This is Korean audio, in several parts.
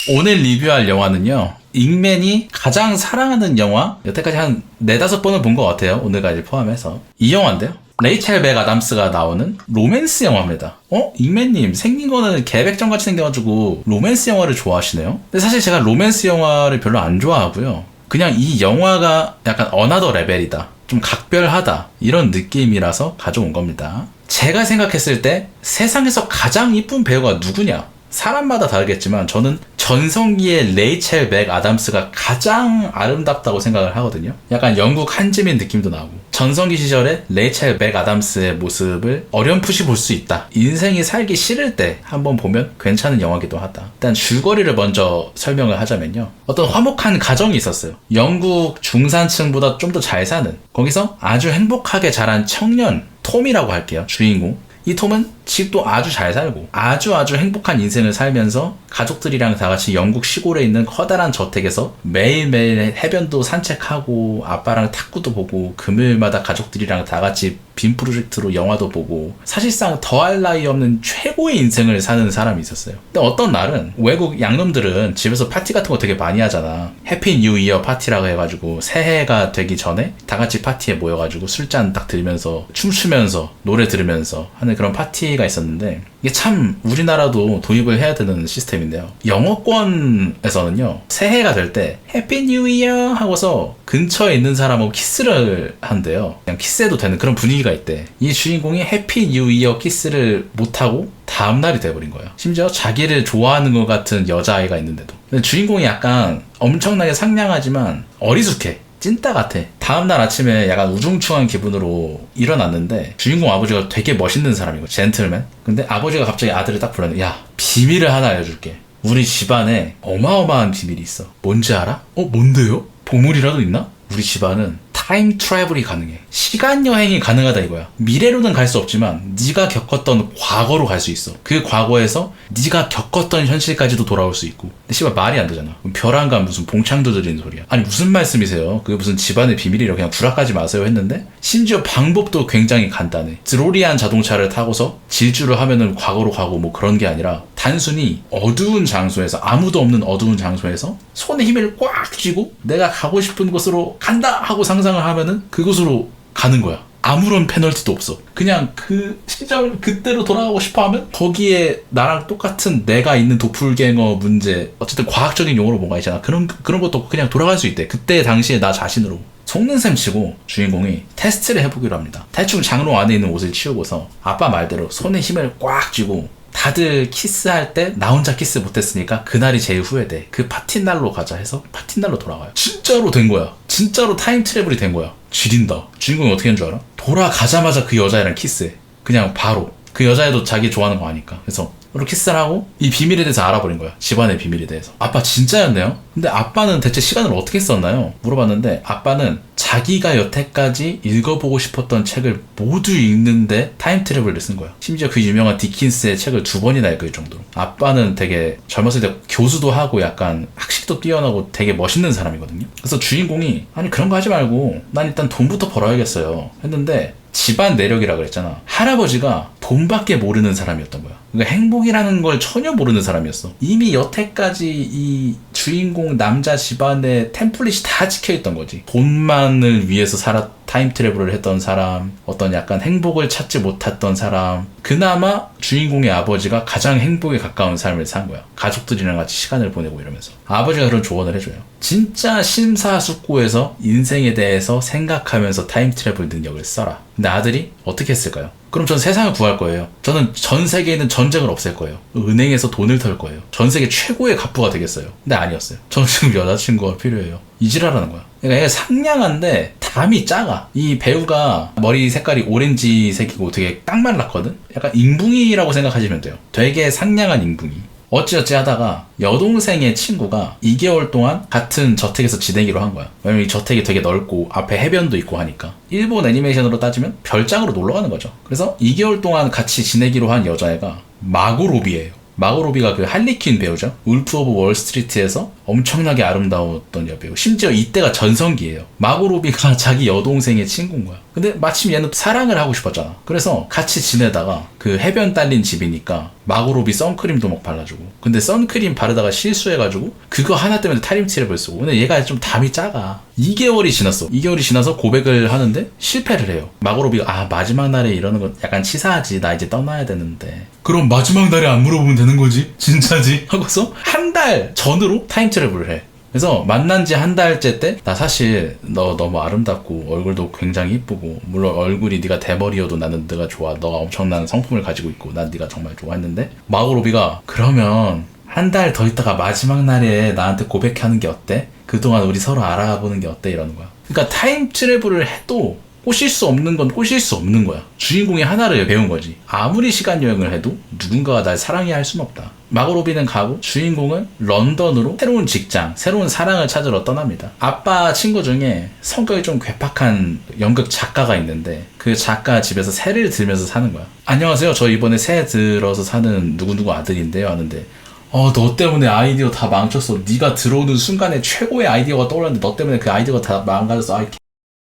오늘 리뷰할 영화는요, 잉맨이 가장 사랑하는 영화, 여태까지 한 4-5번은 본 것 같아요. 오늘까지 포함해서. 이 영화인데요, 레이첼 맥 아담스가 나오는 로맨스 영화입니다. 잉맨님 생긴 거는 개백정같이 생겨가지고 로맨스 영화를 좋아하시네요. 근데 사실 제가 로맨스 영화를 별로 안 좋아하고요, 그냥 이 영화가 약간 어나더 레벨이다, 좀 각별하다, 이런 느낌이라서 가져온 겁니다. 제가 생각했을 때 세상에서 가장 이쁜 배우가 누구냐, 사람마다 다르겠지만 저는 전성기의 레이첼 맥 아담스가 가장 아름답다고 생각을 하거든요. 약간 영국 한지민 느낌도 나고, 전성기 시절에 레이첼 맥 아담스의 모습을 어렴풋이 볼 수 있다. 인생이 살기 싫을 때 한번 보면 괜찮은 영화기도 하다. 일단 줄거리를 먼저 설명을 하자면요, 어떤 화목한 가정이 있었어요. 영국 중산층보다 좀 더 잘 사는, 거기서 아주 행복하게 자란 청년 톰이라고 할게요, 주인공. 이 톰은 집도 아주 잘 살고 아주 행복한 인생을 살면서 가족들이랑 다 같이 영국 시골에 있는 커다란 저택에서 매일매일 해변도 산책하고 아빠랑 탁구도 보고 금요일마다 가족들이랑 다 같이 빔 프로젝트로 영화도 보고, 사실상 더할 나위 없는 최고의 인생을 사는 사람이 있었어요. 근데 어떤 날은, 외국 양놈들은 집에서 파티 같은 거 되게 많이 하잖아. 해피 뉴 이어 파티라고 해가지고 새해가 되기 전에 다 같이 파티에 모여가지고 술잔 딱 들면서 춤추면서 노래 들으면서 하는 그런 파티가 있었는데, 이게 참 우리나라도 도입을 해야 되는 시스템인데요, 영어권에서는요, 새해가 될 때 해피 뉴 이어 하고서 근처에 있는 사람하고 키스를 한대요. 그냥 키스해도 되는 그런 분위기가 있대. 이 주인공이 해피 뉴 이어 키스를 못하고 다음날이 돼버린 거예요. 심지어 자기를 좋아하는 것 같은 여자아이가 있는데도. 근데 주인공이 약간 엄청나게 상냥하지만 어리숙해. 찐따 같아. 다음날 아침에 약간 우중충한 기분으로 일어났는데, 주인공 아버지가 되게 멋있는 사람이고 젠틀맨. 근데 아버지가 갑자기 아들을 딱 불렀는데, 야, 비밀을 하나 알려줄게. 우리 집안에 어마어마한 비밀이 있어. 뭔지 알아? 뭔데요? 보물이라도 있나? 우리 집안은 타임 트래블이 가능해. 시간 여행이 가능하다 이거야. 미래로는 갈 수 없지만 네가 겪었던 과거로 갈 수 있어. 그 과거에서 네가 겪었던 현실까지도 돌아올 수 있고. 근데 씨발 말이 안 되잖아. 벼랑간 무슨 봉창도 들리는 소리야. 아니 무슨 말씀이세요? 그게 무슨 집안의 비밀이라고, 그냥 구라까지 마세요 했는데, 심지어 방법도 굉장히 간단해. 드로리안 자동차를 타고서 질주를 하면은 과거로 가고 뭐 그런 게 아니라, 단순히 어두운 장소에서, 아무도 없는 어두운 장소에서 손에 힘을 꽉 쥐고 내가 가고 싶은 곳으로 간다 하고 상상을 하면은 그곳으로 가는 거야. 아무런 페널티도 없어. 그냥 그 시절 그때로 돌아가고 싶어 하면 거기에 나랑 똑같은 내가 있는 도플갱어 문제, 어쨌든 과학적인 용어로 뭔가 있잖아. 그런 것도 없고 그냥 돌아갈 수 있대. 그때 당시에 나 자신으로. 속는 셈 치고 주인공이 테스트를 해보기로 합니다. 대충 장롱 안에 있는 옷을 치우고서 아빠 말대로 손에 힘을 꽉 쥐고, 다들 키스할 때 나 혼자 키스 못했으니까 그날이 제일 후회돼. 그 파티날로 가자 해서 파티날로 돌아가요. 진짜로 된 거야. 진짜로 타임 트래블이 된 거야. 지린다. 주인공이 어떻게 한 줄 알아? 돌아가자마자 그 여자애랑 키스해. 그냥 바로. 그 여자애도 자기 좋아하는 거 아니까. 그래서 서로 키스를 하고 이 비밀에 대해서 알아버린 거야. 집안의 비밀에 대해서. 아빠 진짜였네요? 근데 아빠는 대체 시간을 어떻게 썼나요? 물어봤는데, 아빠는 자기가 여태까지 읽어보고 싶었던 책을 모두 읽는데 타임 트래블을 쓴 거야. 심지어 그 유명한 디킨스의 책을 2번이나 읽을 정도로. 아빠는 되게 젊었을 때 교수도 하고 약간 학식도 뛰어나고 되게 멋있는 사람이거든요. 그래서 주인공이, 아니 그런 거 하지 말고 난 일단 돈부터 벌어야겠어요 했는데, 집안 내력이라 그랬잖아. 할아버지가 돈밖에 모르는 사람이었던 거야. 그러니까 행복이라는 걸 전혀 모르는 사람이었어. 이미 여태까지 이 주인공 남자 집안의 템플릿이 다 찍혀있던 거지. 돈만을 위해서 타임 트래블을 했던 사람, 어떤 약간 행복을 찾지 못했던 사람. 그나마 주인공의 아버지가 가장 행복에 가까운 삶을 산 거야. 가족들이랑 같이 시간을 보내고 이러면서. 아버지가 그런 조언을 해줘요. 진짜 심사숙고해서 인생에 대해서 생각하면서 타임 트래블 능력을 써라. 근데 아들이 어떻게 했을까요? 그럼 전 세상을 구할 거예요. 저는 전 세계에 있는 전쟁을 없앨 거예요. 은행에서 돈을 털 거예요. 전 세계 최고의 갑부가 되겠어요. 근데 아니었어요. 저는 지금 여자친구가 필요해요. 이지랄하는 거야. 그러니까 얘가 상냥한데 담이 작아. 이 배우가 머리 색깔이 오렌지색이고 되게 딱 말랐거든? 약간 잉붕이라고 생각하시면 돼요. 되게 상냥한 잉붕이. 어찌어찌 하다가 여동생의 친구가 2개월 동안 같은 저택에서 지내기로 한 거야. 왜냐면 이 저택이 되게 넓고 앞에 해변도 있고 하니까. 일본 애니메이션으로 따지면 별장으로 놀러 가는 거죠. 그래서 2개월 동안 같이 지내기로 한 여자애가 마고 로비예요. 마고 로비가 그 할리퀸 배우죠. 울프 오브 월스트리트에서 엄청나게 아름다웠던 여배우. 심지어 이때가 전성기예요. 마고 로비가 자기 여동생의 친구인 거야. 근데 마침 얘는 사랑을 하고 싶었잖아. 그래서 같이 지내다가 그 해변 딸린 집이니까 마고로비 선크림도 막 발라주고. 근데 선크림 바르다가 실수해가지고 그거 하나 때문에 타임트랩을 쓰고. 근데 얘가 좀 담이 작아. 2개월이 지났어. 2개월이 지나서 고백을 하는데 실패를 해요. 마고로비가 마지막 날에 이러는 거 약간 치사하지. 나 이제 떠나야 되는데. 그럼 마지막 날에 안 물어보면 되는 거지? 진짜지? 하고서 한 달 전으로 타임트랩을 해. 그래서 만난 지 한 달째 때 나 사실 너 너무 아름답고 얼굴도 굉장히 이쁘고 물론 얼굴이 네가 대머리여도 나는 네가 좋아. 너가 엄청난 성품을 가지고 있고 난 네가 정말 좋아했는데 마고로비가 그러면 한 달 더 있다가 마지막 날에 나한테 고백하는 게 어때? 그동안 우리 서로 알아보는 게 어때? 이러는 거야. 그러니까 타임트래블을 해도 꼬실 수 없는 건 꼬실 수 없는 거야. 주인공이 하나를 배운 거지. 아무리 시간여행을 해도 누군가가 날 사랑해야 할 수는 없다. 마고로비는 가고 주인공은 런던으로 새로운 직장, 새로운 사랑을 찾으러 떠납니다. 아빠 친구 중에 성격이 좀 괴팍한 연극 작가가 있는데 그 작가 집에서 새를 들면서 사는 거야. 안녕하세요. 저 이번에 새 들어서 사는 누구누구 아들인데요. 하는데 너 때문에 아이디어 다 망쳤어. 네가 들어오는 순간에 최고의 아이디어가 떠올랐는데 너 때문에 그 아이디어가 다 망가졌어.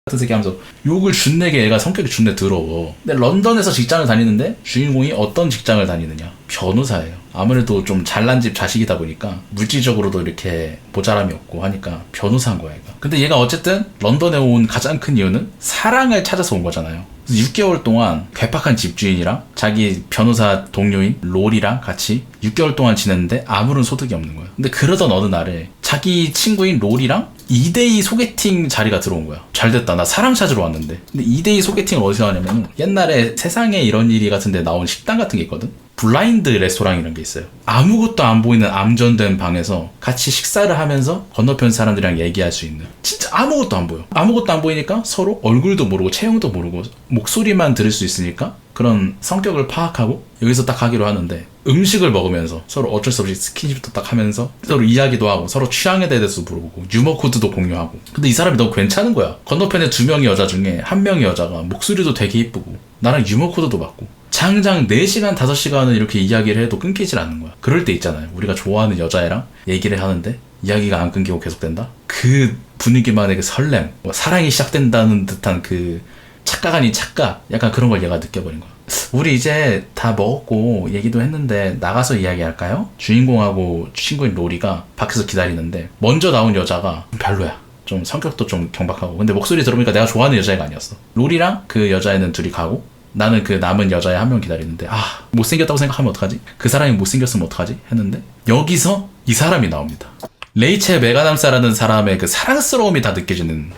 같은 새끼 하면서 욕을 준내게 애가 성격이 준내 더러워. 근데 런던에서 직장을 다니는데 주인공이 어떤 직장을 다니느냐? 변호사예요. 아무래도 좀 잘난 집 자식이다 보니까 물질적으로도 이렇게 모자람이 없고 하니까 변호사인 거야 얘가. 근데 얘가 어쨌든 런던에 온 가장 큰 이유는 사랑을 찾아서 온 거잖아요. 6개월 동안 괴팍한 집주인이랑 자기 변호사 동료인 롤이랑 같이 6개월 동안 지냈는데 아무런 소득이 없는 거야. 근데 그러던 어느 날에 자기 친구인 롤이랑 2대2 소개팅 자리가 들어온 거야. 잘됐다. 나 사랑 찾으러 왔는데. 근데 2대2 소개팅을 어디서 하냐면 옛날에 세상에 이런 일이 같은데 나온 식당 같은 게 있거든. 블라인드 레스토랑이라는 게 있어요. 아무것도 안 보이는 암전된 방에서 같이 식사를 하면서 건너편 사람들이랑 얘기할 수 있는, 진짜 아무것도 안 보여. 아무것도 안 보이니까 서로 얼굴도 모르고 체형도 모르고 목소리만 들을 수 있으니까 그런 성격을 파악하고 여기서 딱 하기로 하는데, 음식을 먹으면서 서로 어쩔 수 없이 스킨십도 딱 하면서 서로 이야기도 하고 서로 취향에 대해서 물어보고 유머 코드도 공유하고. 근데 이 사람이 너무 괜찮은 거야. 건너편에 2명의 여자 중에 1명의 여자가 목소리도 되게 이쁘고 나랑 유머 코드도 맞고, 장장 4시간 5시간은 이렇게 이야기를 해도 끊기질 않는 거야. 그럴 때 있잖아요. 우리가 좋아하는 여자애랑 얘기를 하는데 이야기가 안 끊기고 계속된다? 그 분위기만의 그 설렘, 사랑이 시작된다는 듯한 그 착각 아닌 착각, 약간 그런 걸 얘가 느껴버린 거야. 우리 이제 다 먹었고 얘기도 했는데 나가서 이야기할까요? 주인공하고 친구인 로리가 밖에서 기다리는데 먼저 나온 여자가 별로야. 좀 성격도 좀 경박하고, 근데 목소리 들어보니까 내가 좋아하는 여자애가 아니었어. 로리랑 그 여자애는 둘이 가고 나는 그 남은 여자애 1명 기다리는데, 못생겼다고 생각하면 어떡하지? 그 사람이 못생겼으면 어떡하지? 했는데 여기서 이 사람이 나옵니다. 레이첼 메가담스라는 사람의 그 사랑스러움이 다 느껴지는.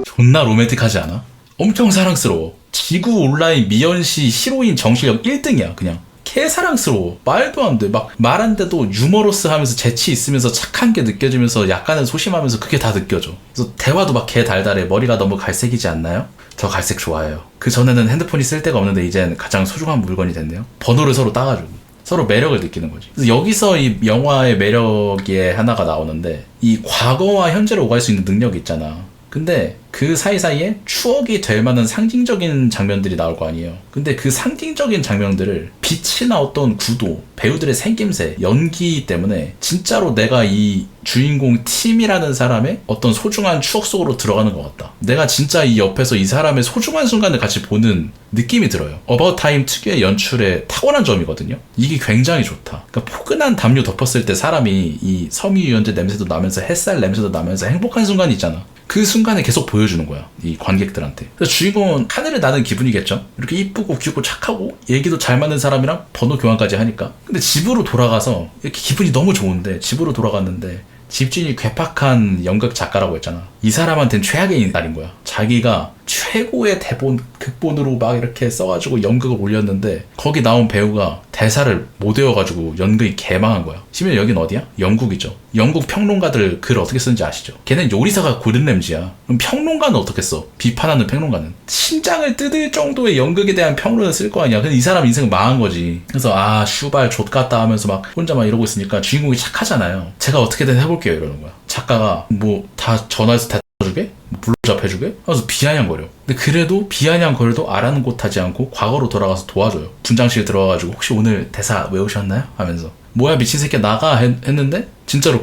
존나 로맨틱하지 않아? 엄청 사랑스러워. 지구 온라인 미연시 히로인 정실력 1등이야. 그냥 개사랑스러워. 말도 안 돼. 막 말 안 돼도 유머러스 하면서 재치 있으면서 착한 게 느껴지면서 약간은 소심하면서 그게 다 느껴져. 그래서 대화도 막 개 달달해. 머리가 너무 갈색이지 않나요? 저 갈색 좋아해요. 그 전에는 핸드폰이 쓸 데가 없는데 이제는 가장 소중한 물건이 됐네요. 번호를 서로 따가지고 서로 매력을 느끼는 거지. 그래서 여기서 이 영화의 매력의 하나가 나오는데, 이 과거와 현재로 오갈 수 있는 능력이 있잖아. 근데 그 사이사이에 추억이 될 만한 상징적인 장면들이 나올 거 아니에요. 근데 그 상징적인 장면들을 빛이나 어떤 구도, 배우들의 생김새, 연기 때문에 진짜로 내가 이 주인공 팀이라는 사람의 어떤 소중한 추억 속으로 들어가는 것 같다. 내가 진짜 이 옆에서 이 사람의 소중한 순간을 같이 보는 느낌이 들어요. 어바웃 타임 특유의 연출의 탁월한 점이거든요. 이게 굉장히 좋다. 그러니까 포근한 담요 덮었을 때 사람이 이 섬유유연제 냄새도 나면서 햇살 냄새도 나면서 행복한 순간이 있잖아. 그 순간에 계속 보여주는 거야, 이 관객들한테. 그래서 주인공은 하늘을 나는 기분이겠죠. 이렇게 이쁘고 귀엽고 착하고 얘기도 잘 맞는 사람이랑 번호 교환까지 하니까. 근데 집으로 돌아가서 이렇게 기분이 너무 좋은데, 집으로 돌아갔는데 집주인이 괴팍한 연극 작가라고 했잖아. 이 사람한테는 최악의 날인 거야. 자기가 최고의 대본, 극본으로 막 이렇게 써가지고 연극을 올렸는데 거기 나온 배우가 대사를 못 외워가지고 연극이 개망한 거야. 심지어 여긴 어디야? 영국이죠. 영국 평론가들 글 어떻게 쓰는지 아시죠? 걔는 요리사가 고른 램지야. 그럼 평론가는 어떻게 써? 비판하는 평론가는 심장을 뜯을 정도의 연극에 대한 평론을 쓸 거 아니야. 근데 이 사람 인생은 망한 거지. 그래서 슈발 좆같다 하면서 막 혼자 막 이러고 있으니까 주인공이 착하잖아요. 제가 어떻게든 해볼게요 이러는 거야. 작가가 뭐 다 전화해서 다 주게? 불러잡 해주게? 하면서 비아냥거려. 근데 그래도 비아냥거려도 아랑곳하지 않고 과거로 돌아가서 도와줘요. 분장실 들어가가지고 혹시 오늘 대사 외우셨나요? 하면서 뭐야 미친 새끼야 나가 했는데 진짜로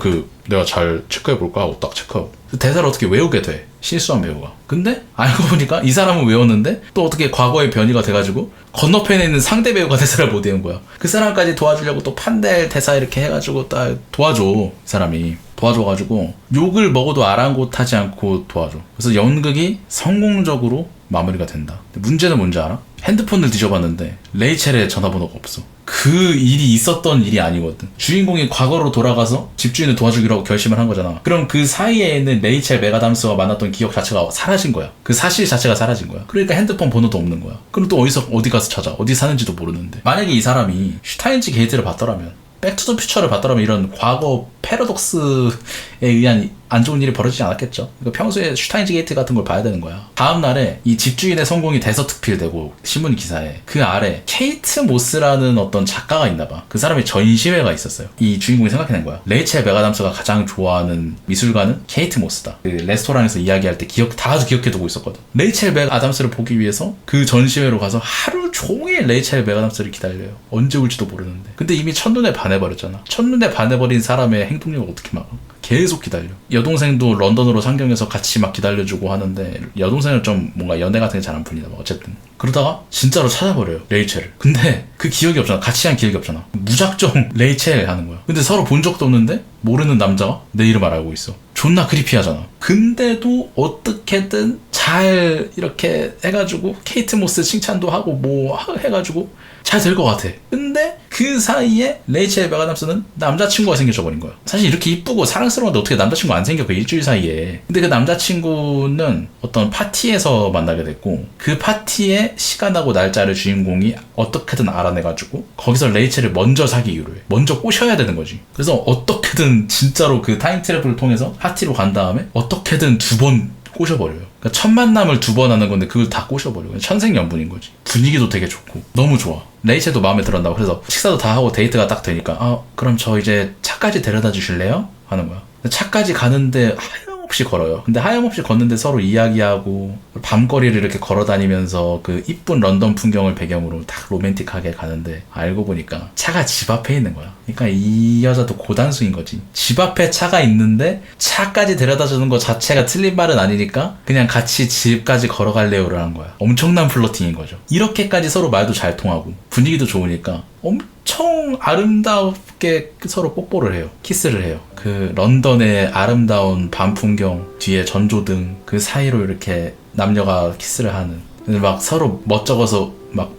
내가 잘 체크해볼까 하고 딱 체크하고 대사를 어떻게 외우게 돼. 실수한 배우가. 근데 알고 보니까 이 사람은 외웠는데 또 어떻게 과거의 변이가 돼가지고 건너편에 있는 상대 배우가 대사를 못 외운 거야. 그 사람까지 도와주려고 또 판넬 대사 이렇게 해가지고 딱 도와줘. 이 사람이 도와줘가지고 욕을 먹어도 아랑곳하지 않고 도와줘. 그래서 연극이 성공적으로 마무리가 된다. 문제는 뭔지 알아? 핸드폰을 뒤져봤는데 레이첼의 전화번호가 없어. 그 일이 있었던 일이 아니거든. 주인공이 과거로 돌아가서 집주인을 도와주기로 하고 결심을 한 거잖아. 그럼 그 사이에 있는 레이첼 메가담스와 만났던 기억 자체가 사라진 거야. 그 사실 자체가 사라진 거야. 그러니까 핸드폰 번호도 없는 거야. 그럼 또 어디 가서 찾아? 어디 사는지도 모르는데. 만약에 이 사람이 슈타인즈 게이트를 봤더라면, 백투더퓨처를 봤더라면 이런 과거 패러독스에 의한 안 좋은 일이 벌어지지 않았겠죠. 그러니까 평소에 슈타인즈 게이트 같은 걸 봐야 되는 거야. 다음 날에 이 집주인의 성공이 대서특필되고 신문 기사에 그 아래 케이트 모스라는 어떤 작가가 있나 봐. 그 사람의 전시회가 있었어요. 이 주인공이 생각해낸 거야. 레이첼 메가담스가 가장 좋아하는 미술가는 케이트 모스다. 그 레스토랑에서 이야기할 때 다 아주 기억해두고 있었거든. 레이첼 메가담스를 보기 위해서 그 전시회로 가서 하루 종일 레이첼 메가담스를 기다려요. 언제 올지도 모르는데. 근데 이미 첫눈에 반해버렸잖아. 첫눈에 반해버린 사람의 행동력을 어떻게 막아? 계속 기다려. 여동생도 런던으로 상경해서 같이 막 기다려주고 하는데 여동생은 좀 뭔가 연애 같은 게 잘 안 풀리나 봐. 어쨌든 그러다가 진짜로 찾아버려요, 레이첼을. 근데 그 기억이 없잖아. 같이 한 기억이 없잖아. 무작정 레이첼 하는 거야. 근데 서로 본 적도 없는데 모르는 남자가 내 이름을 알고 있어. 존나 크리피하잖아. 근데도 어떻게든 잘 이렇게 해가지고 케이트 모스 칭찬도 하고 뭐 해가지고 잘 될 것 같아. 근데 그 사이에 레이첼 메가담스는 남자친구가 생겨져 버린 거야. 사실 이렇게 이쁘고 사랑스러운데 어떻게 남자친구 안 생겨, 그 일주일 사이에. 근데 그 남자친구는 어떤 파티에서 만나게 됐고, 그 파티에 시간하고 날짜를 주인공이 어떻게든 알아내가지고 거기서 레이첼을 먼저 사귀기로 해. 먼저 꼬셔야 되는 거지. 그래서 어떻게든 진짜로 그 타임트래블을 통해서 파티로 간 다음에 어떻게든 2번 꼬셔버려요. 그러니까 첫 만남을 2번 하는 건데 그걸 다 꼬셔버려요. 천생연분인 거지. 분위기도 되게 좋고 너무 좋아. 레이첼도 마음에 들었다고. 그래서 식사도 다 하고 데이트가 딱 되니까 그럼 저 이제 차까지 데려다 주실래요? 하는 거야. 차까지 가는데 하염없이 걸어요. 근데 하염없이 걷는데 서로 이야기하고 밤거리를 이렇게 걸어다니면서 그 이쁜 런던 풍경을 배경으로 딱 로맨틱하게 가는데 알고 보니까 차가 집 앞에 있는 거야. 그러니까 이 여자도 고단수인 거지. 집 앞에 차가 있는데 차까지 데려다 주는 거 자체가 틀린 말은 아니니까 그냥 같이 집까지 걸어갈래요를 한 거야. 엄청난 플러팅인 거죠. 이렇게까지 서로 말도 잘 통하고 분위기도 좋으니까 엄청 아름답게 서로 뽀뽀를 해요. 키스를 해요. 그 런던의 아름다운 밤 풍경 뒤에 전조등 그 사이로 이렇게 남녀가 키스를 하는. 막 서로 멋쩍어서 막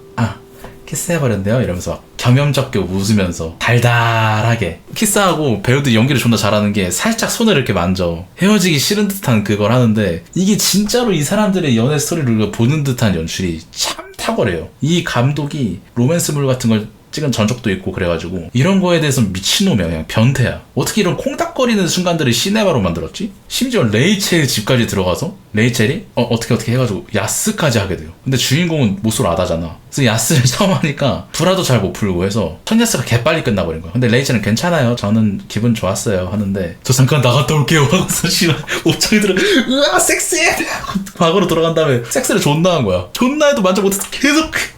키스해버렸네요 이러면서 막 겸연쩍게 웃으면서 달달하게 키스하고, 배우들 연기를 존나 잘하는 게 살짝 손을 이렇게 만져 헤어지기 싫은 듯한 그걸 하는데 이게 진짜로 이 사람들의 연애 스토리를 보는 듯한 연출이 참 탁월해요. 이 감독이 로맨스물 같은 걸 찍은 전적도 있고 그래가지고 이런 거에 대해서 미친놈이야. 그냥 변태야. 어떻게 이런 콩닥거리는 순간들을 시네마로 만들었지? 심지어 레이첼 집까지 들어가서 레이첼이 어떻게 해가지고 야스까지 하게 돼요. 근데 주인공은 모쏠 아다잖아. 그래서 야스를 처음 하니까 불화도 잘 못 풀고 해서 첫 야스가 개빨리 끝나버린 거야. 근데 레이첼은 괜찮아요, 저는 기분 좋았어요 하는데 저 잠깐 나갔다 올게요 하고서 옵장이 들어 으아 섹스해 과거로 돌아간 다음에 섹스를 존나 한 거야. 존나 해도 만족 못해서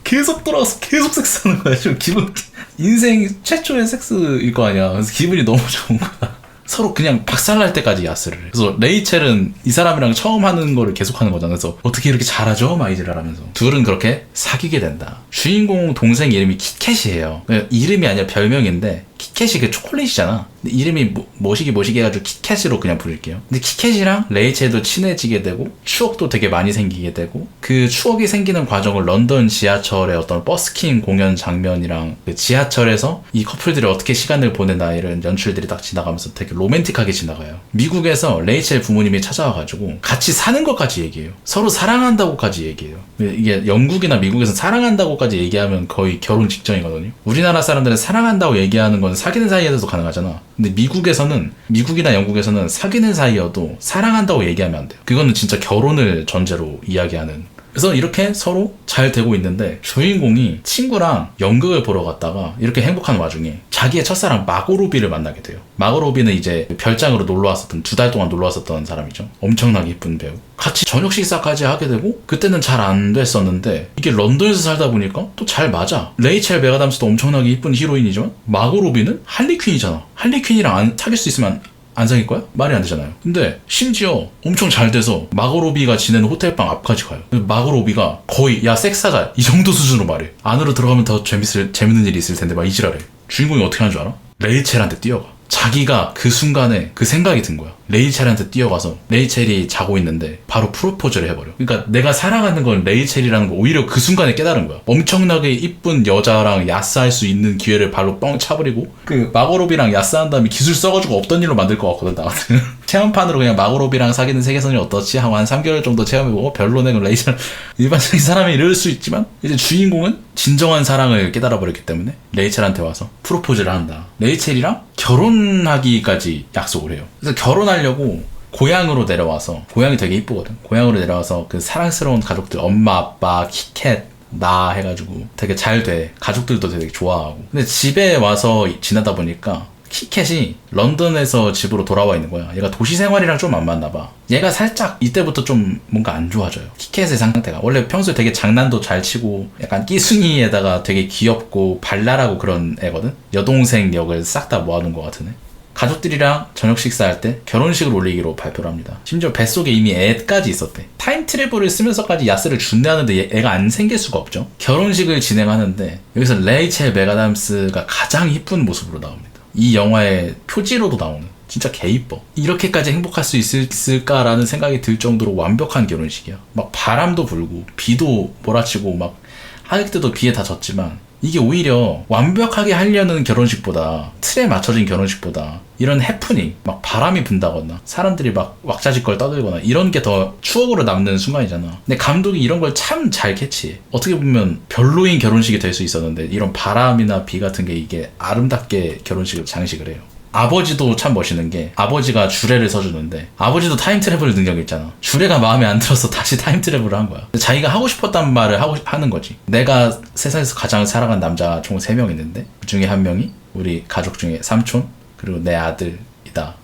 계속 돌아가서 계속 섹스하는 거야. 좀 기분 인생 최초의 섹스일 거 아니야. 그래서 기분이 너무 좋은 거야. 서로 그냥 박살날 때까지 야스를 해. 그래서 레이첼은 이 사람이랑 처음 하는 거를 계속 하는 거잖아. 그래서 어떻게 이렇게 잘하죠? 막 이지랄하면서 둘은 그렇게 사귀게 된다. 주인공 동생 이름이 키캣이에요. 이름이 아니라 별명인데 키캣이 그 초콜릿이잖아. 근데 이름이 뭐시기 해가지고 키캣으로 그냥 부를게요. 근데 키캣이랑 레이첼도 친해지게 되고 추억도 되게 많이 생기게 되고, 그 추억이 생기는 과정을 런던 지하철의 어떤 버스킹 공연 장면이랑 그 지하철에서 이 커플들이 어떻게 시간을 보내나 이런 연출들이 딱 지나가면서 되게 로맨틱하게 지나가요. 미국에서 레이첼 부모님이 찾아와가지고 같이 사는 것까지 얘기해요. 서로 사랑한다고까지 얘기해요. 이게 영국이나 미국에서 사랑한다고까지 얘기하면 거의 결혼 직전이거든요. 우리나라 사람들은 사랑한다고 얘기하는 건 사귀는 사이에서도 가능하잖아. 근데 미국이나 영국에서는 사귀는 사이여도 사랑한다고 얘기하면 안 돼요. 그거는 진짜 결혼을 전제로 이야기하는. 그래서 이렇게 서로 잘 되고 있는데 주인공이 친구랑 연극을 보러 갔다가 이렇게 행복한 와중에 자기의 첫사랑 마고로비를 만나게 돼요. 마고로비는 이제 별장으로 놀러왔었던 2달 동안 놀러왔었던 사람이죠. 엄청나게 이쁜 배우. 같이 저녁 식사까지 하게 되고 그때는 잘 안 됐었는데 이게 런던에서 살다 보니까 또 잘 맞아. 레이첼 메가담스도 엄청나게 이쁜 히로인이지만 마고로비는 할리퀸이잖아. 할리퀸이랑 사귈 수 있으면 안 사귈 거야? 말이 안 되잖아요. 근데 심지어 엄청 잘 돼서 마고로비가 지내는 호텔방 앞까지 가요. 마고로비가 거의 야 섹스하자 이 정도 수준으로 말해. 안으로 들어가면 더 재밌는 일이 있을 텐데 막 이지랄해. 주인공이 어떻게 하는 줄 알아? 레이첼한테 뛰어가. 자기가 그 순간에 그 생각이 든 거야. 레이첼한테 뛰어가서 레이첼이 자고 있는데 바로 프로포즈를 해버려. 그러니까 내가 사랑하는 건 레이첼이라는 거 오히려 그 순간에 깨달은 거야. 엄청나게 이쁜 여자랑 야스할 수 있는 기회를 발로 뻥 차버리고 그 마고로비랑 야스한 다음에 기술 써가지고 없던 일로 만들 것 같거든 나 같은. 체험판으로 그냥 마고로비랑 사귀는 세계선이 어떻지 하고 한 3개월 정도 체험해보고 별로네 그럼 레이첼 일반적인 사람이 이럴 수 있지만 이제 주인공은 진정한 사랑을 깨달아버렸기 때문에 레이첼한테 와서 프로포즈를 한다. 레이첼이랑 결혼하기까지 약속을 해요. 그래서 결혼하려고 고향으로 내려와서 고향이 되게 이쁘거든. 고향으로 내려와서 그 사랑스러운 가족들 엄마 아빠 키캣 나 해가지고 되게 잘 돼. 가족들도 되게 좋아하고. 근데 집에 와서 지내다 보니까 키캣이 런던에서 집으로 돌아와 있는 거야. 얘가 도시 생활이랑 좀 안 맞나 봐. 얘가 살짝 이때부터 좀 뭔가 안 좋아져요. 키캣의 상태가. 원래 평소에 되게 장난도 잘 치고 약간 끼순이에다가 되게 귀엽고 발랄하고 그런 애거든. 여동생 역을 싹 다 모아놓은 것 같은 애. 가족들이랑 저녁 식사할 때 결혼식을 올리기로 발표를 합니다. 심지어 뱃속에 이미 애까지 있었대. 타임트래블을 쓰면서까지 야스를 준대하는데 애가 안 생길 수가 없죠. 결혼식을 진행하는데 여기서 레이첼 메가담스가 가장 이쁜 모습으로 나옵니다. 이 영화의 표지로도 나오는 진짜 개이뻐. 이렇게까지 행복할 수 있을까라는 생각이 들 정도로 완벽한 결혼식이야. 막 바람도 불고 비도 몰아치고 막 하객 때도 비에 다 젖지만 이게 오히려 완벽하게 하려는 결혼식보다 틀에 맞춰진 결혼식보다 이런 해프닝 막 바람이 분다거나 사람들이 막 왁자지껄 떠들거나 이런 게 더 추억으로 남는 순간이잖아. 근데 감독이 이런 걸 참 잘 캐치해. 어떻게 보면 별로인 결혼식이 될 수 있었는데 이런 바람이나 비 같은 게 이게 아름답게 결혼식을 장식을 해요. 아버지도 참 멋있는 게 아버지가 주례를 서주는데 아버지도 타임트래블 능력이 있잖아. 주례가 마음에 안 들어서 다시 타임트래블을 한 거야. 자기가 하고 싶었단 말을 하는 거지. 내가 세상에서 가장 사랑한 남자 총 3명 있는데 그 중에 한 명이 우리 가족 중에 삼촌 그리고 내 아들이다.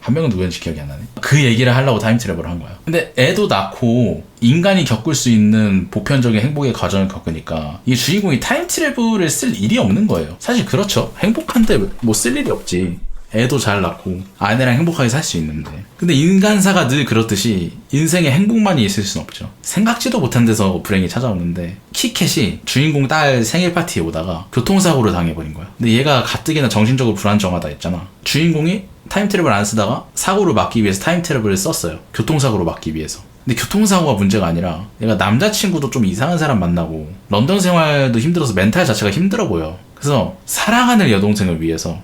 한 명은 누구였는지 기억이 안 나네. 그 얘기를 하려고 타임트래블을 한 거야. 근데 애도 낳고 인간이 겪을 수 있는 보편적인 행복의 과정을 겪으니까 이 주인공이 타임트래블을 쓸 일이 없는 거예요. 사실 그렇죠. 행복한데 뭐 쓸 일이 없지. 애도 잘 낳고 아내랑 행복하게 살 수 있는데. 근데 인간사가 늘 그렇듯이 인생에 행복만이 있을 순 없죠. 생각지도 못한 데서 불행이 찾아오는데 키캣이 주인공 딸 생일 파티에 오다가 교통사고를 당해버린 거야. 근데 얘가 가뜩이나 정신적으로 불안정하다 했잖아. 주인공이 타임트래블 안 쓰다가 사고를 막기 위해서 타임트래블을 썼어요. 교통사고를 막기 위해서. 근데 교통사고가 문제가 아니라 얘가 남자친구도 좀 이상한 사람 만나고 런던 생활도 힘들어서 멘탈 자체가 힘들어 보여. 그래서 사랑하는 여동생을 위해서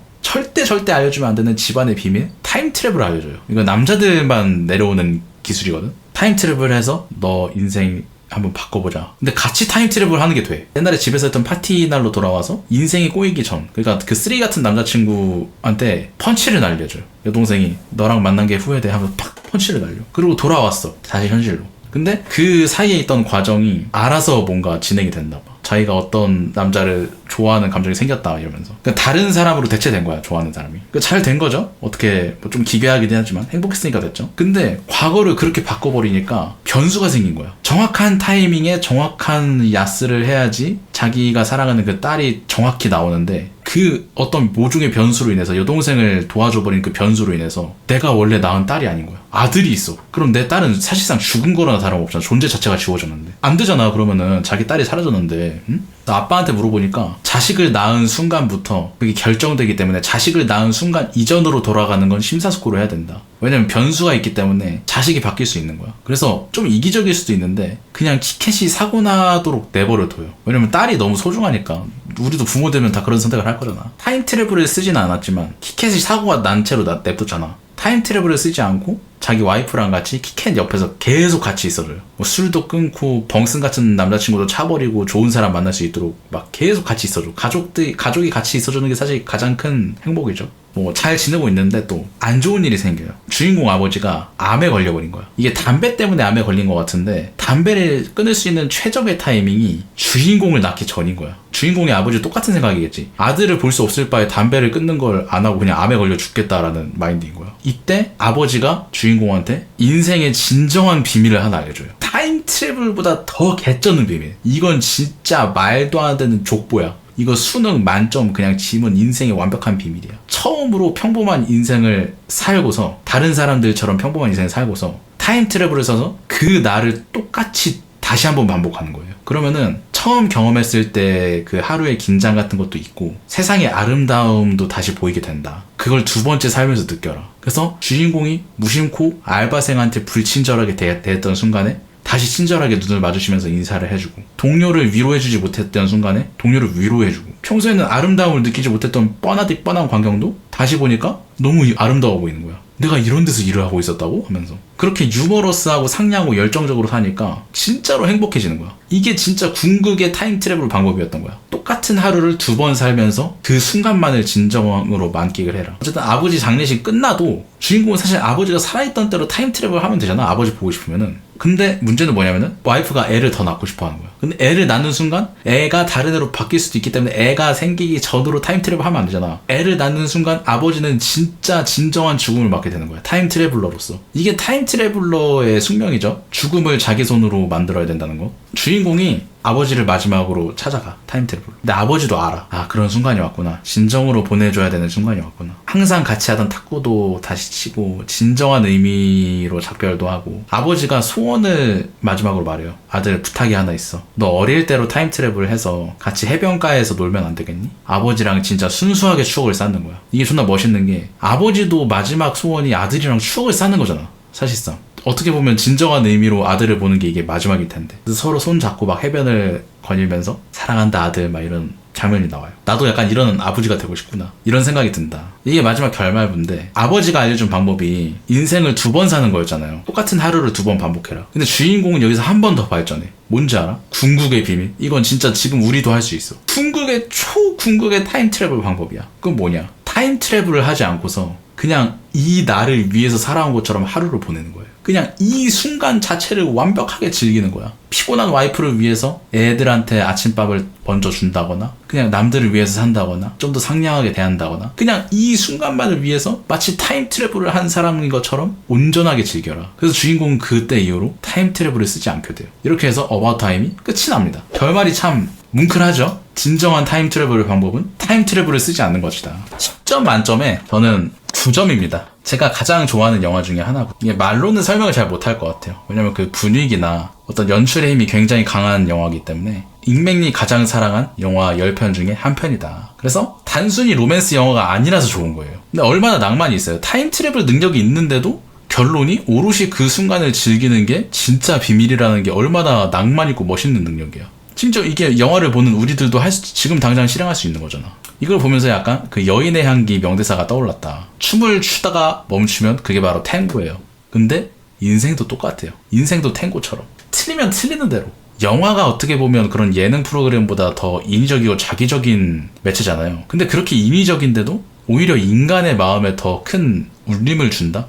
절대 알려주면 안 되는 집안의 비밀? 타임트래블을 알려줘요. 이거 남자들만 내려오는 기술이거든? 타임트래블 해서 너 인생 한번 바꿔보자. 근데 같이 타임트래블 하는 게 돼. 옛날에 집에서 했던 파티 날로 돌아와서 인생이 꼬이기 전, 그러니까 그 쓰레기 같은 남자친구한테 펀치를 날려줘요. 여동생이 너랑 만난 게 후회돼 하면 팍 펀치를 날려. 그리고 돌아왔어. 다시 현실로. 근데 그 사이에 있던 과정이 알아서 뭔가 진행이 됐나 봐. 자기가 어떤 남자를 좋아하는 감정이 생겼다 이러면서. 그러니까 다른 사람으로 대체된 거야, 좋아하는 사람이. 그러니까 잘 된 거죠. 어떻게 뭐 좀 기괴하긴 하지만 행복했으니까 됐죠. 근데 과거를 그렇게 바꿔버리니까 변수가 생긴 거야. 정확한 타이밍에 정확한 야스를 해야지 자기가 사랑하는 그 딸이 정확히 나오는데 그 어떤 모종의 변수로 인해서 여동생을 도와줘버린 그 변수로 인해서 내가 원래 낳은 딸이 아닌 거야. 아들이 있어. 그럼 내 딸은 사실상 죽은 거나 다름없잖아. 존재 자체가 지워졌는데. 안 되잖아. 그러면은 자기 딸이 사라졌는데. 응? 아빠한테 물어보니까 자식을 낳은 순간부터 그게 결정되기 때문에 자식을 낳은 순간 이전으로 돌아가는 건 심사숙고로 해야 된다. 왜냐면 변수가 있기 때문에 자식이 바뀔 수 있는 거야. 그래서 좀 이기적일 수도 있는데 그냥 키캣이 사고 나도록 내버려둬요. 왜냐면 딸이 너무 소중하니까. 우리도 부모 되면 다 그런 선택을 할 거잖아. 타임트래블을 쓰진 않았지만 키캣이 사고가 난 채로 냅뒀잖아. 타임트래블을 쓰지 않고 자기 와이프랑 같이 키캣 옆에서 계속 같이 있어줘요. 뭐 술도 끊고 벙슨 같은 남자친구도 차버리고 좋은 사람 만날 수 있도록 막 계속 같이 있어줘. 가족이 같이 있어주는 게 사실 가장 큰 행복이죠. 뭐 잘 지내고 있는데 또 안 좋은 일이 생겨요. 주인공 아버지가 암에 걸려버린 거야. 이게 담배 때문에 암에 걸린 것 같은데 담배를 끊을 수 있는 최적의 타이밍이 주인공을 낳기 전인 거야. 주인공의 아버지 똑같은 생각이겠지. 아들을 볼 수 없을 바에 담배를 끊는 걸 안 하고 그냥 암에 걸려 죽겠다라는 마인드인 거야. 이때 아버지가 주인공한테 인생의 진정한 비밀을 하나 알려줘요. 타임 트래블보다 더 개쩌는 비밀. 이건 진짜 말도 안 되는 족보야. 이거 수능 만점 그냥 지문 인생의 완벽한 비밀이야. 처음으로 평범한 인생을 살고서 다른 사람들처럼 평범한 인생을 살고서 타임 트래블을 써서 그 날을 똑같이 다시 한번 반복하는 거예요. 그러면은 처음 경험했을 때 그 하루의 긴장 같은 것도 있고 세상의 아름다움도 다시 보이게 된다. 그걸 두 번째 살면서 느껴라. 그래서 주인공이 무심코 알바생한테 불친절하게 대했던 순간에 다시 친절하게 눈을 마주치면서 인사를 해주고, 동료를 위로해주지 못했던 순간에 동료를 위로해주고, 평소에는 아름다움을 느끼지 못했던 뻔하디 뻔한 광경도 다시 보니까 너무 아름다워 보이는 거야. 내가 이런 데서 일을 하고 있었다고? 하면서 그렇게 유머러스하고 상냥하고 열정적으로 사니까 진짜로 행복해지는 거야. 이게 진짜 궁극의 타임 트래블 방법이었던 거야. 똑같은 하루를 두 번 살면서 그 순간만을 진정으로 만끽을 해라. 어쨌든 아버지 장례식 끝나도 주인공은 사실 아버지가 살아있던 때로 타임 트래블 하면 되잖아. 아버지 보고 싶으면은. 근데 문제는 뭐냐면은 와이프가 애를 더 낳고 싶어 하는 거야. 근데 애를 낳는 순간 애가 다른 애로 바뀔 수도 있기 때문에 애가 생기기 전으로 타임 트래블 하면 안 되잖아. 애를 낳는 순간 아버지는 진짜 진정한 죽음을 맞게 되는 거야. 타임 트래블러로서. 이게 타임 트래블러의 숙명이죠. 죽음을 자기 손으로 만들어야 된다는 거. 주인공이 아버지를 마지막으로 찾아가, 타임 트래블. 근데 아버지도 알아. 아, 그런 순간이 왔구나. 진정으로 보내줘야 되는 순간이 왔구나. 항상 같이 하던 탁구도 다시 치고 진정한 의미로 작별도 하고. 아버지가 소원을 마지막으로 말해요. 아들, 부탁이 하나 있어. 너 어릴 때로 타임 트래블 해서 같이 해변가에서 놀면 안 되겠니? 아버지랑 진짜 순수하게 추억을 쌓는 거야. 이게 존나 멋있는 게 아버지도 마지막 소원이 아들이랑 추억을 쌓는 거잖아, 사실상. 어떻게 보면 진정한 의미로 아들을 보는 게 이게 마지막일 텐데. 그래서 서로 손 잡고 막 해변을 거닐면서 사랑한다 아들 막 이런 장면이 나와요. 나도 약간 이런 아버지가 되고 싶구나, 이런 생각이 든다. 이게 마지막 결말부인데, 아버지가 알려준 방법이 인생을 두 번 사는 거였잖아요. 똑같은 하루를 두 번 반복해라. 근데 주인공은 여기서 한 번 더 발전해. 뭔지 알아? 궁극의 비밀. 이건 진짜 지금 우리도 할 수 있어. 궁극의 초궁극의 타임 트래블 방법이야. 그건 뭐냐? 타임 트래블을 하지 않고서 그냥 이 날을 위해서 살아온 것처럼 하루를 보내는 거예요. 그냥 이 순간 자체를 완벽하게 즐기는 거야. 피곤한 와이프를 위해서 애들한테 아침밥을 먼저 준다거나, 그냥 남들을 위해서 산다거나, 좀 더 상냥하게 대한다거나, 그냥 이 순간만을 위해서 마치 타임 트래블을 한 사람인 것처럼 온전하게 즐겨라. 그래서 주인공은 그때 이후로 타임 트래블을 쓰지 않게 돼요. 이렇게 해서 어바웃 타임이 끝이 납니다. 결말이 참 뭉클하죠? 진정한 타임 트래블 방법은 타임 트래블을 쓰지 않는 것이다. 10점 만점에 저는 9점입니다. 제가 가장 좋아하는 영화 중에 하나고, 이게 말로는 설명을 잘 못할 것 같아요. 왜냐면 그 분위기나 어떤 연출의 힘이 굉장히 강한 영화이기 때문에 익명이 가장 사랑한 영화 10편 중에 한 편이다. 그래서 단순히 로맨스 영화가 아니라서 좋은 거예요. 근데 얼마나 낭만이 있어요. 타임 트래블 능력이 있는데도 결론이 오롯이 그 순간을 즐기는 게 진짜 비밀이라는 게 얼마나 낭만 있고 멋있는 능력이야. 심지어 이게 영화를 보는 우리들도 지금 당장 실행할 수 있는 거잖아. 이걸 보면서 약간 그 여인의 향기 명대사가 떠올랐다. 춤을 추다가 멈추면 그게 바로 탱고예요. 근데 인생도 똑같아요. 인생도 탱고처럼. 틀리면 틀리는 대로. 영화가 어떻게 보면 그런 예능 프로그램보다 더 인위적이고 자기적인 매체잖아요. 근데 그렇게 인위적인데도 오히려 인간의 마음에 더 큰 울림을 준다?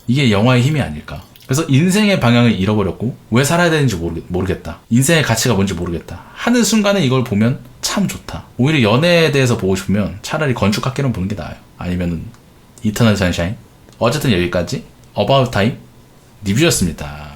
이게 영화의 힘이 아닐까. 그래서 인생의 방향을 잃어버렸고 왜 살아야 되는지 모르겠다. 인생의 가치가 뭔지 모르겠다 하는 순간에 이걸 보면 참 좋다. 오히려 연애에 대해서 보고 싶으면 차라리 건축학개론 보는 게 나아요. 아니면은 이터널 선샤인. 어쨌든 여기까지 어바웃 타임 리뷰였습니다.